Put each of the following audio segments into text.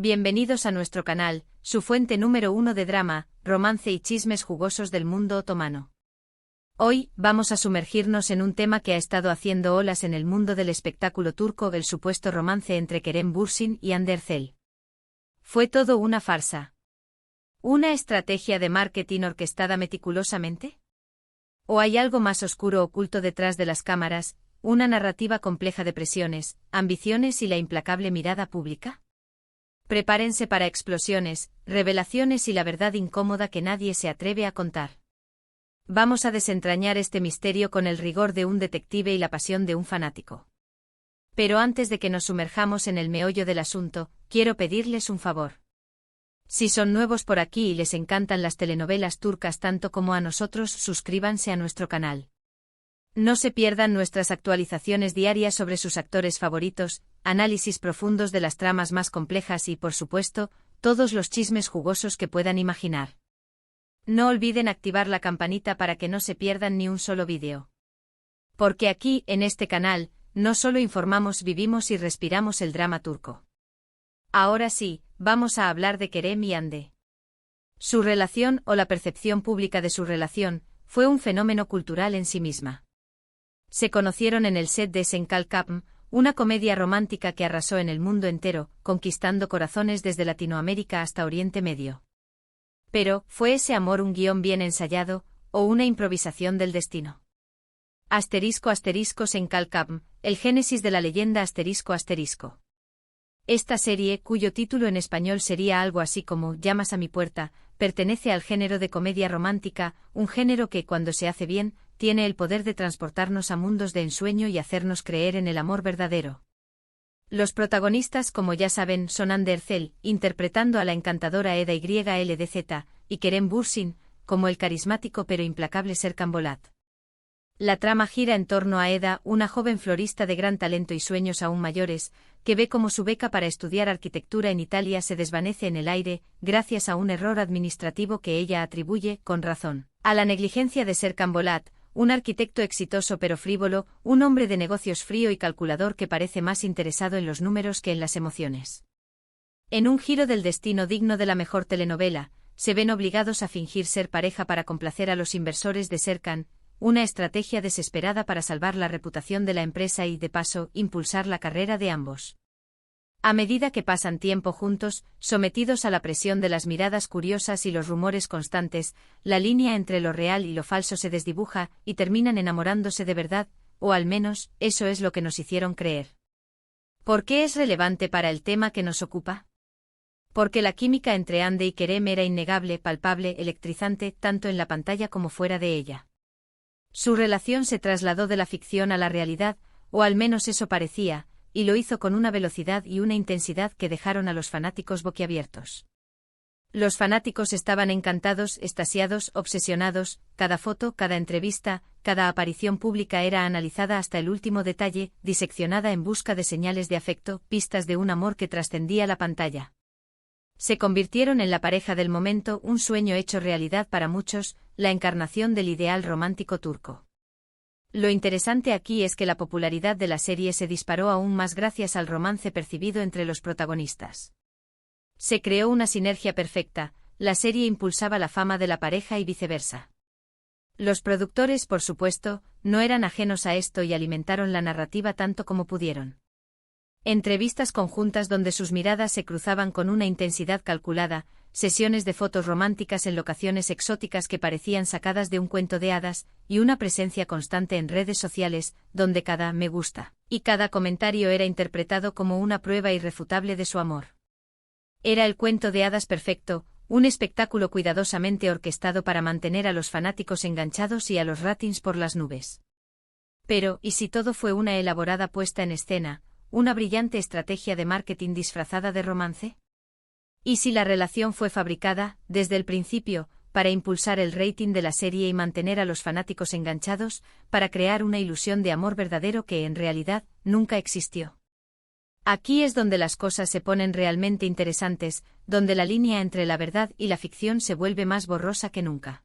Bienvenidos a nuestro canal, su fuente número 1 de drama, romance y chismes jugosos del mundo otomano. Hoy, vamos a sumergirnos en un tema que ha estado haciendo olas en el mundo del espectáculo turco: el supuesto romance entre Kerem Bürsin y Hande Erçel. ¿Fue todo una farsa? ¿Una estrategia de marketing orquestada meticulosamente? ¿O hay algo más oscuro oculto detrás de las cámaras, una narrativa compleja de presiones, ambiciones y la implacable mirada pública? Prepárense para explosiones, revelaciones y la verdad incómoda que nadie se atreve a contar. Vamos a desentrañar este misterio con el rigor de un detective y la pasión de un fanático. Pero antes de que nos sumerjamos en el meollo del asunto, quiero pedirles un favor. Si son nuevos por aquí y les encantan las telenovelas turcas tanto como a nosotros, suscríbanse a nuestro canal. No se pierdan nuestras actualizaciones diarias sobre sus actores favoritos, análisis profundos de las tramas más complejas y, por supuesto, todos los chismes jugosos que puedan imaginar. No olviden activar la campanita para que no se pierdan ni un solo vídeo. Porque aquí, en este canal, no solo informamos, vivimos y respiramos el drama turco. Ahora sí, vamos a hablar de Kerem y Hande. Su relación, o la percepción pública de su relación, fue un fenómeno cultural en sí misma. Se conocieron en el set de Sen Kalkapm, una comedia romántica que arrasó en el mundo entero, conquistando corazones desde Latinoamérica hasta Oriente Medio. Pero, ¿fue ese amor un guión bien ensayado, o una improvisación del destino? Sen Kalkapm, el génesis de la leyenda *****. Esta serie, cuyo título en español sería algo así como Llamas a mi puerta, pertenece al género de comedia romántica, un género que, cuando se hace bien, tiene el poder de transportarnos a mundos de ensueño y hacernos creer en el amor verdadero. Los protagonistas, como ya saben, son Hande Erçel, interpretando a la encantadora Eda Yldz, y Kerem Bürsin, como el carismático pero implacable Serkan Bolat. La trama gira en torno a Eda, una joven florista de gran talento y sueños aún mayores, que ve cómo su beca para estudiar arquitectura en Italia se desvanece en el aire, gracias a un error administrativo que ella atribuye, con razón, a la negligencia de Serkan Bolat, un arquitecto exitoso pero frívolo, un hombre de negocios frío y calculador que parece más interesado en los números que en las emociones. En un giro del destino digno de la mejor telenovela, se ven obligados a fingir ser pareja para complacer a los inversores de Serkan, una estrategia desesperada para salvar la reputación de la empresa y, de paso, impulsar la carrera de ambos. A medida que pasan tiempo juntos, sometidos a la presión de las miradas curiosas y los rumores constantes, la línea entre lo real y lo falso se desdibuja, y terminan enamorándose de verdad, o al menos, eso es lo que nos hicieron creer. ¿Por qué es relevante para el tema que nos ocupa? Porque la química entre Hande y Kerem era innegable, palpable, electrizante, tanto en la pantalla como fuera de ella. Su relación se trasladó de la ficción a la realidad, o al menos eso parecía, y lo hizo con una velocidad y una intensidad que dejaron a los fanáticos boquiabiertos. Los fanáticos estaban encantados, extasiados, obsesionados, cada foto, cada entrevista, cada aparición pública era analizada hasta el último detalle, diseccionada en busca de señales de afecto, pistas de un amor que trascendía la pantalla. Se convirtieron en la pareja del momento, un sueño hecho realidad para muchos, la encarnación del ideal romántico turco. Lo interesante aquí es que la popularidad de la serie se disparó aún más gracias al romance percibido entre los protagonistas. Se creó una sinergia perfecta, la serie impulsaba la fama de la pareja y viceversa. Los productores, por supuesto, no eran ajenos a esto y alimentaron la narrativa tanto como pudieron. Entrevistas conjuntas donde sus miradas se cruzaban con una intensidad calculada, sesiones de fotos románticas en locaciones exóticas que parecían sacadas de un cuento de hadas, y una presencia constante en redes sociales, donde cada me gusta y cada comentario era interpretado como una prueba irrefutable de su amor. Era el cuento de hadas perfecto, un espectáculo cuidadosamente orquestado para mantener a los fanáticos enganchados y a los ratings por las nubes. Pero, ¿y si todo fue una elaborada puesta en escena, una brillante estrategia de marketing disfrazada de romance? ¿Y si la relación fue fabricada, desde el principio, para impulsar el rating de la serie y mantener a los fanáticos enganchados, para crear una ilusión de amor verdadero que en realidad nunca existió? Aquí es donde las cosas se ponen realmente interesantes, donde la línea entre la verdad y la ficción se vuelve más borrosa que nunca.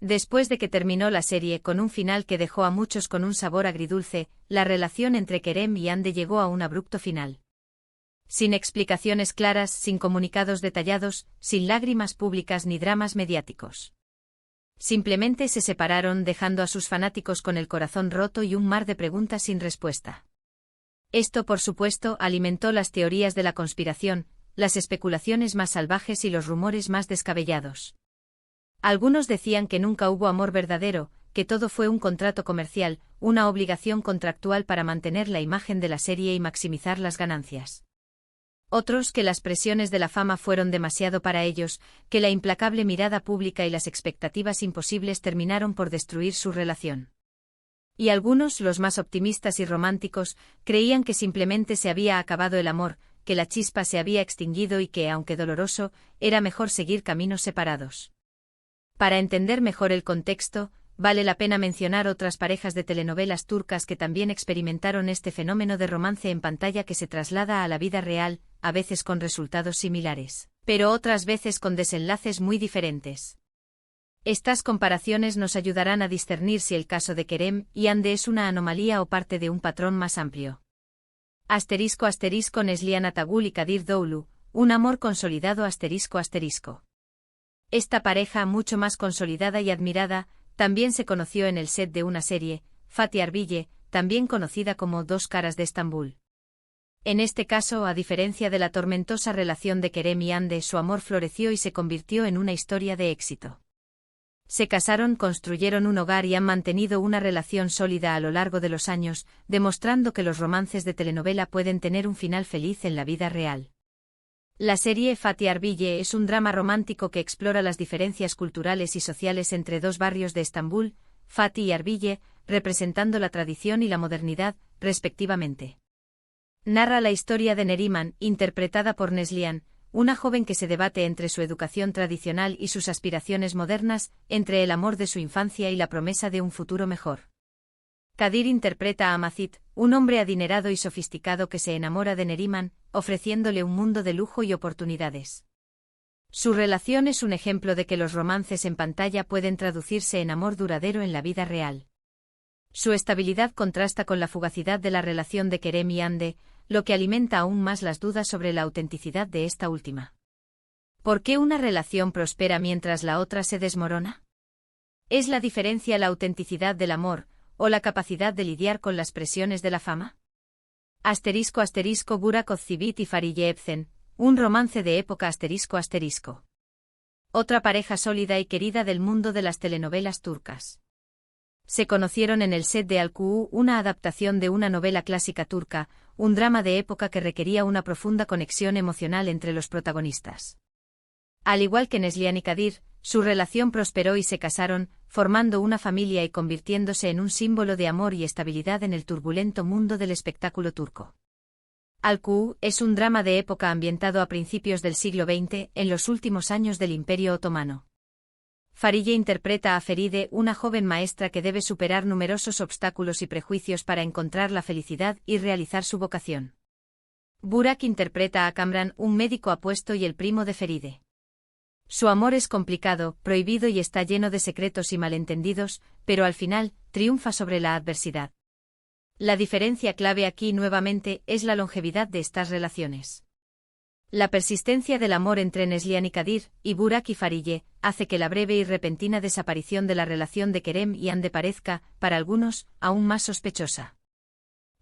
Después de que terminó la serie con un final que dejó a muchos con un sabor agridulce, la relación entre Kerem y Hande llegó a un abrupto final. Sin explicaciones claras, sin comunicados detallados, sin lágrimas públicas ni dramas mediáticos. Simplemente se separaron dejando a sus fanáticos con el corazón roto y un mar de preguntas sin respuesta. Esto, por supuesto, alimentó las teorías de la conspiración, las especulaciones más salvajes y los rumores más descabellados. Algunos decían que nunca hubo amor verdadero, que todo fue un contrato comercial, una obligación contractual para mantener la imagen de la serie y maximizar las ganancias. Otros que las presiones de la fama fueron demasiado para ellos, que la implacable mirada pública y las expectativas imposibles terminaron por destruir su relación. Y algunos, los más optimistas y románticos, creían que simplemente se había acabado el amor, que la chispa se había extinguido y que, aunque doloroso, era mejor seguir caminos separados. Para entender mejor el contexto, vale la pena mencionar otras parejas de telenovelas turcas que también experimentaron este fenómeno de romance en pantalla que se traslada a la vida real, a veces con resultados similares, pero otras veces con desenlaces muy diferentes. Estas comparaciones nos ayudarán a discernir si el caso de Kerem y Hande es una anomalía o parte de un patrón más amplio. *** Neslihan Atagul y Kadir Doğulu, un amor consolidado ***. Esta pareja, mucho más consolidada y admirada, también se conoció en el set de una serie, Fatih Arbiye, también conocida como Dos caras de Estambul. En este caso, a diferencia de la tormentosa relación de Kerem y Hande, su amor floreció y se convirtió en una historia de éxito. Se casaron, construyeron un hogar y han mantenido una relación sólida a lo largo de los años, demostrando que los romances de telenovela pueden tener un final feliz en la vida real. La serie Fatih Arbiye es un drama romántico que explora las diferencias culturales y sociales entre dos barrios de Estambul, Fatih y Arbiye, representando la tradición y la modernidad, respectivamente. Narra la historia de Neriman, interpretada por Neslihan, una joven que se debate entre su educación tradicional y sus aspiraciones modernas, entre el amor de su infancia y la promesa de un futuro mejor. Kadir interpreta a Macit, un hombre adinerado y sofisticado que se enamora de Neriman, ofreciéndole un mundo de lujo y oportunidades. Su relación es un ejemplo de que los romances en pantalla pueden traducirse en amor duradero en la vida real. Su estabilidad contrasta con la fugacidad de la relación de Kerem y Hande, lo que alimenta aún más las dudas sobre la autenticidad de esta última. ¿Por qué una relación prospera mientras la otra se desmorona? ¿Es la diferencia la autenticidad del amor, o la capacidad de lidiar con las presiones de la fama? *** Burak Özçivit y Fariye Evcen, un romance de época ***. Otra pareja sólida y querida del mundo de las telenovelas turcas. Se conocieron en el set de Alkuğu, una adaptación de una novela clásica turca, un drama de época que requería una profunda conexión emocional entre los protagonistas. Al igual que Neslihan y Kadir, su relación prosperó y se casaron, formando una familia y convirtiéndose en un símbolo de amor y estabilidad en el turbulento mundo del espectáculo turco. Alkuğu es un drama de época ambientado a principios del siglo XX, en los últimos años del Imperio Otomano. Fariye interpreta a Feride, una joven maestra que debe superar numerosos obstáculos y prejuicios para encontrar la felicidad y realizar su vocación. Burak interpreta a Kamran, un médico apuesto y el primo de Feride. Su amor es complicado, prohibido y está lleno de secretos y malentendidos, pero al final, triunfa sobre la adversidad. La diferencia clave aquí nuevamente es la longevidad de estas relaciones. La persistencia del amor entre Neslihan y Kadir, y Burak y Fariye, hace que la breve y repentina desaparición de la relación de Kerem y Hande parezca, para algunos, aún más sospechosa.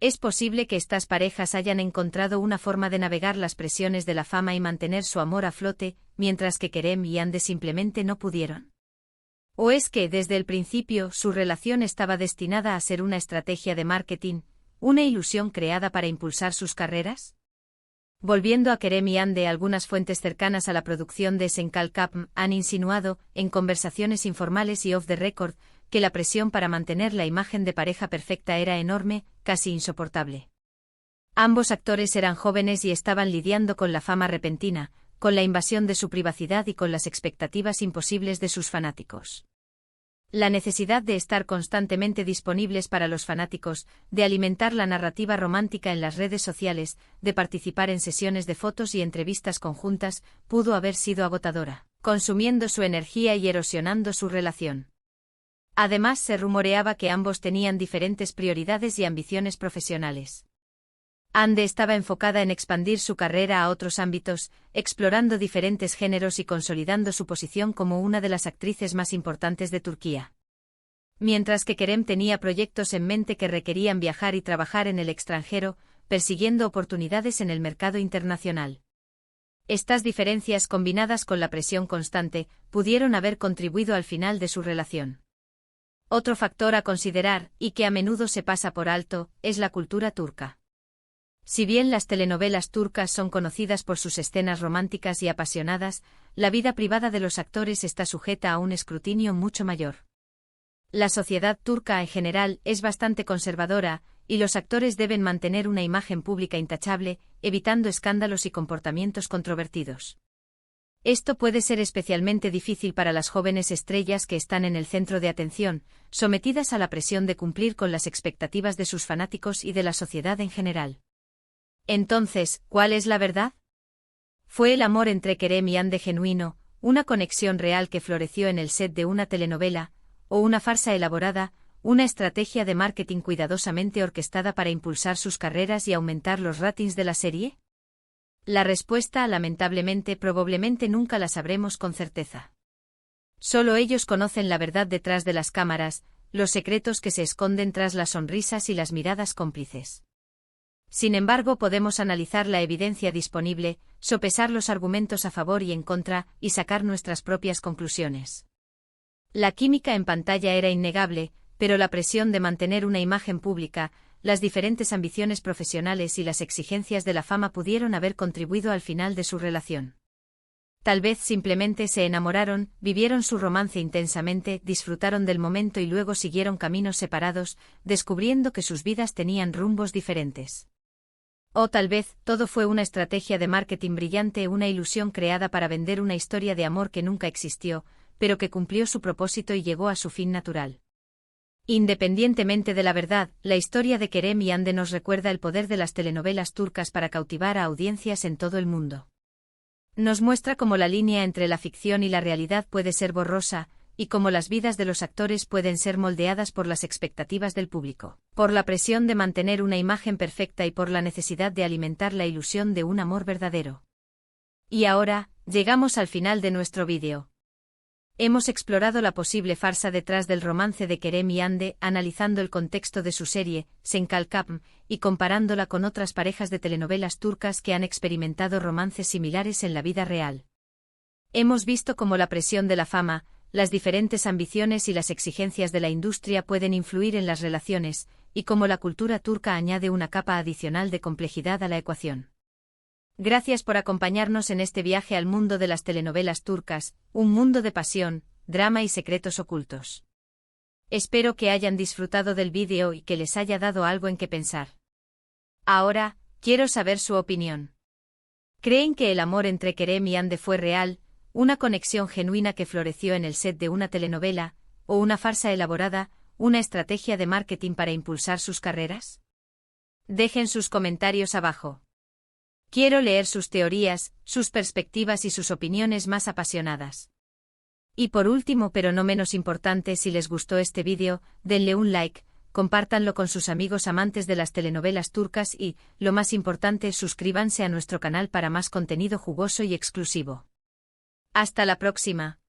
Es posible que estas parejas hayan encontrado una forma de navegar las presiones de la fama y mantener su amor a flote, mientras que Kerem y Hande simplemente no pudieron. ¿O es que, desde el principio, su relación estaba destinada a ser una estrategia de marketing, una ilusión creada para impulsar sus carreras? Volviendo a Kerem y Hande, algunas fuentes cercanas a la producción de Senkal Kapm han insinuado, en conversaciones informales y off the record, que la presión para mantener la imagen de pareja perfecta era enorme, casi insoportable. Ambos actores eran jóvenes y estaban lidiando con la fama repentina, con la invasión de su privacidad y con las expectativas imposibles de sus fanáticos. La necesidad de estar constantemente disponibles para los fanáticos, de alimentar la narrativa romántica en las redes sociales, de participar en sesiones de fotos y entrevistas conjuntas, pudo haber sido agotadora, consumiendo su energía y erosionando su relación. Además, se rumoreaba que ambos tenían diferentes prioridades y ambiciones profesionales. Hande estaba enfocada en expandir su carrera a otros ámbitos, explorando diferentes géneros y consolidando su posición como una de las actrices más importantes de Turquía. Mientras que Kerem tenía proyectos en mente que requerían viajar y trabajar en el extranjero, persiguiendo oportunidades en el mercado internacional. Estas diferencias, combinadas con la presión constante, pudieron haber contribuido al final de su relación. Otro factor a considerar, y que a menudo se pasa por alto, es la cultura turca. Si bien las telenovelas turcas son conocidas por sus escenas románticas y apasionadas, la vida privada de los actores está sujeta a un escrutinio mucho mayor. La sociedad turca en general es bastante conservadora, y los actores deben mantener una imagen pública intachable, evitando escándalos y comportamientos controvertidos. Esto puede ser especialmente difícil para las jóvenes estrellas que están en el centro de atención, sometidas a la presión de cumplir con las expectativas de sus fanáticos y de la sociedad en general. Entonces, ¿cuál es la verdad? ¿Fue el amor entre Kerem y Hande genuino, una conexión real que floreció en el set de una telenovela, o una farsa elaborada, una estrategia de marketing cuidadosamente orquestada para impulsar sus carreras y aumentar los ratings de la serie? La respuesta, lamentablemente, probablemente nunca la sabremos con certeza. Solo ellos conocen la verdad detrás de las cámaras, los secretos que se esconden tras las sonrisas y las miradas cómplices. Sin embargo, podemos analizar la evidencia disponible, sopesar los argumentos a favor y en contra, y sacar nuestras propias conclusiones. La química en pantalla era innegable, pero la presión de mantener una imagen pública, las diferentes ambiciones profesionales y las exigencias de la fama pudieron haber contribuido al final de su relación. Tal vez simplemente se enamoraron, vivieron su romance intensamente, disfrutaron del momento y luego siguieron caminos separados, descubriendo que sus vidas tenían rumbos diferentes. O tal vez, todo fue una estrategia de marketing brillante, una ilusión creada para vender una historia de amor que nunca existió, pero que cumplió su propósito y llegó a su fin natural. Independientemente de la verdad, la historia de Kerem y Hande nos recuerda el poder de las telenovelas turcas para cautivar a audiencias en todo el mundo. Nos muestra cómo la línea entre la ficción y la realidad puede ser borrosa, y cómo las vidas de los actores pueden ser moldeadas por las expectativas del público, por la presión de mantener una imagen perfecta y por la necesidad de alimentar la ilusión de un amor verdadero. Y ahora, llegamos al final de nuestro vídeo. Hemos explorado la posible farsa detrás del romance de Kerem y Hande, analizando el contexto de su serie, Sen Kalkapm, y comparándola con otras parejas de telenovelas turcas que han experimentado romances similares en la vida real. Hemos visto cómo la presión de la fama, las diferentes ambiciones y las exigencias de la industria pueden influir en las relaciones, y cómo la cultura turca añade una capa adicional de complejidad a la ecuación. Gracias por acompañarnos en este viaje al mundo de las telenovelas turcas, un mundo de pasión, drama y secretos ocultos. Espero que hayan disfrutado del vídeo y que les haya dado algo en qué pensar. Ahora, quiero saber su opinión. ¿Creen que el amor entre Kerem y Hande fue real, una conexión genuina que floreció en el set de una telenovela, o una farsa elaborada, una estrategia de marketing para impulsar sus carreras? Dejen sus comentarios abajo. Quiero leer sus teorías, sus perspectivas y sus opiniones más apasionadas. Y por último, pero no menos importante, si les gustó este vídeo, denle un like, compártanlo con sus amigos amantes de las telenovelas turcas y, lo más importante, suscríbanse a nuestro canal para más contenido jugoso y exclusivo. Hasta la próxima.